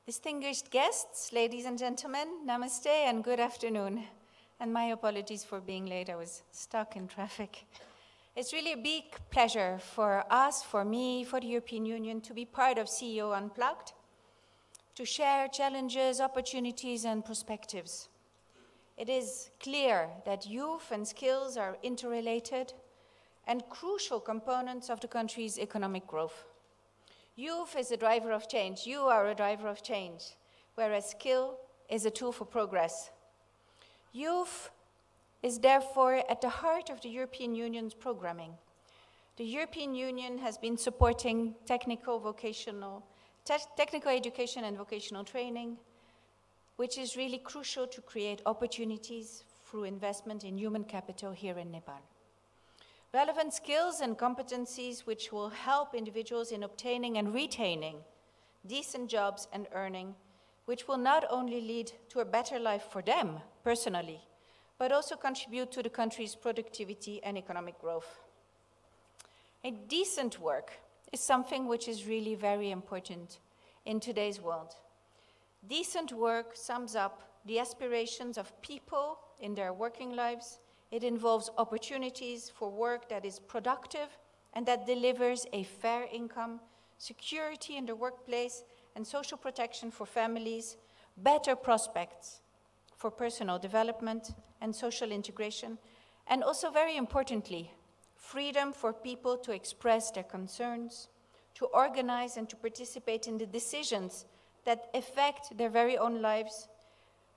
Distinguished guests, ladies and gentlemen, namaste and good afternoon. And my apologies for being late, I was stuck in traffic. It's really a big pleasure for us, for me, for the European Union to be part of CEO Unplugged, to share challenges, opportunities and perspectives. It is clear that youth and skills are interrelated and crucial components of the country's economic growth. Youth is a driver of change. You are a driver of change, whereas skill is a tool for progress. Youth is therefore at the heart of the European Union's programming. The European Union has been supporting technical education and vocational training, which is really crucial to create opportunities through investment in human capital here in Nepal. Relevant skills and competencies which will help individuals in obtaining and retaining decent jobs and earning, which will not only lead to a better life for them personally, but also contribute to the country's productivity and economic growth. A decent work is something which is really very important in today's world. Decent work sums up the aspirations of people in their working lives. It involves opportunities for work that is productive and that delivers a fair income, security in the workplace, and social protection for families, better prospects for personal development and social integration, and also very importantly, freedom for people to express their concerns, to organize and to participate in the decisions that affect their very own lives,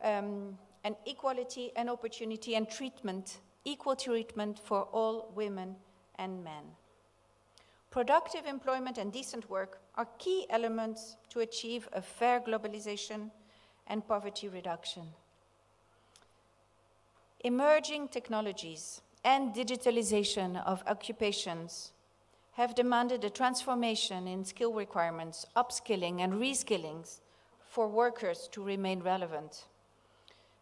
and equality and opportunity and treatment, equal treatment for all women and men. Productive employment and decent work are key elements to achieve a fair globalization and poverty reduction. Emerging technologies and digitalization of occupations have demanded a transformation in skill requirements, upskilling and reskilling for workers to remain relevant.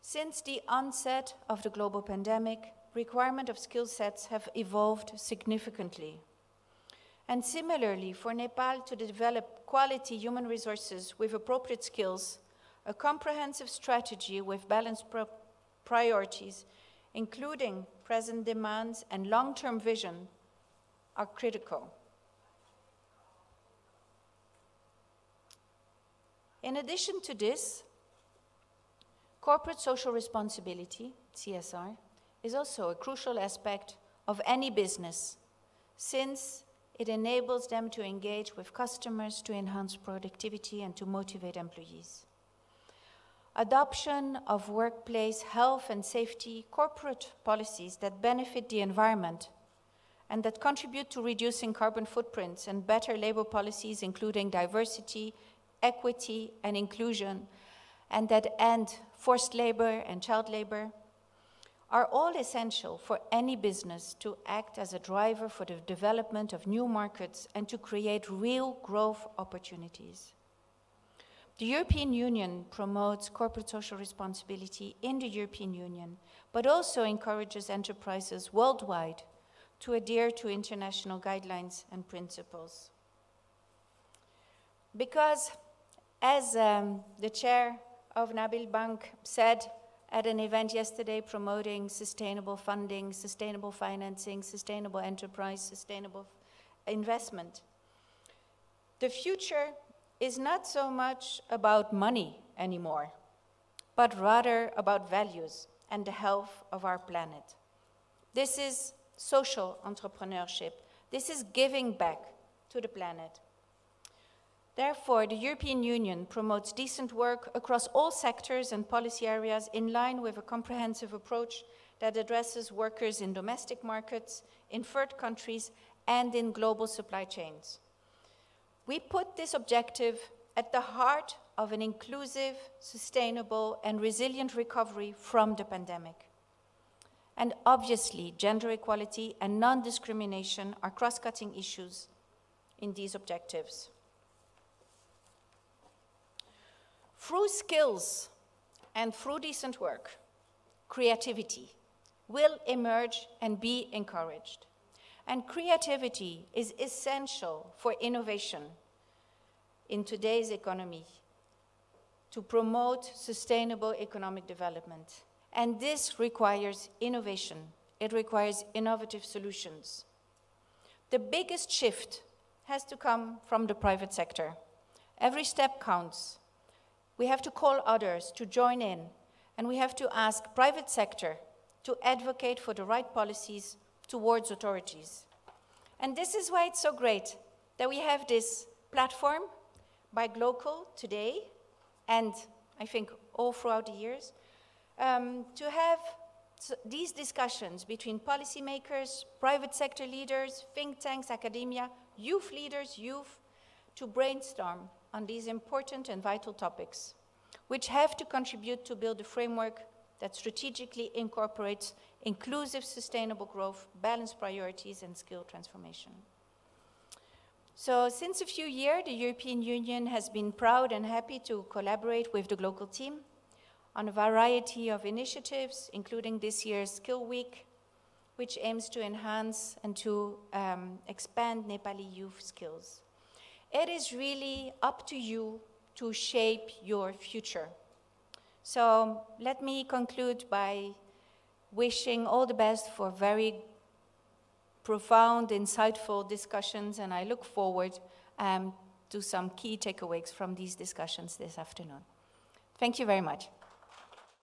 Since the onset of the global pandemic, requirement of skill sets have evolved significantly. And similarly, for Nepal to develop quality human resources with appropriate skills, a comprehensive strategy with balanced priorities, including present demands and long-term vision, are critical. In addition to this, corporate social responsibility, CSR, is also a crucial aspect of any business, since it enables them to engage with customers to enhance productivity and to motivate employees. Adoption of workplace health and safety corporate policies that benefit the environment and that contribute to reducing carbon footprints, and better labor policies including diversity, equity and inclusion, and that end forced labor and child labor, are all essential for any business to act as a driver for the development of new markets and to create real growth opportunities. The European Union promotes corporate social responsibility in the European Union, but also encourages enterprises worldwide to adhere to international guidelines and principles. Because, as the chair of Nabil Bank said at an event yesterday promoting sustainable funding, sustainable financing, sustainable enterprise, sustainable investment, the future is not so much about money anymore, but rather about values and the health of our planet. This is social entrepreneurship. This is giving back to the planet. Therefore, the European Union promotes decent work across all sectors and policy areas in line with a comprehensive approach that addresses workers in domestic markets, in third countries, and in global supply chains. We put this objective at the heart of an inclusive, sustainable, and resilient recovery from the pandemic. And obviously, gender equality and non-discrimination are cross-cutting issues in these objectives. Through skills and through decent work, creativity will emerge and be encouraged. And creativity is essential for innovation in today's economy. to promote sustainable economic development. And this requires innovation. It requires innovative solutions. The biggest shift has to come from the private sector. Every step counts. We have to call others to join in, and we have to ask private sector to advocate for the right policies towards authorities. And this is why it's so great that we have this platform by Glocal today, and I think all throughout the years, to have these discussions between policymakers, private sector leaders, think tanks, academia, youth leaders, to brainstorm on these important and vital topics, which have to contribute to build a framework that strategically incorporates inclusive, sustainable growth, balanced priorities, and skill transformation. So since a few years, the European Union has been proud and happy to collaborate with the Glocal team on a variety of initiatives, including this year's Skill Week, which aims to enhance and to expand Nepali youth skills. It is really up to you to shape your future. So let me conclude by wishing all the best for very profound, insightful discussions, and I look forward to some key takeaways from these discussions this afternoon. Thank you very much.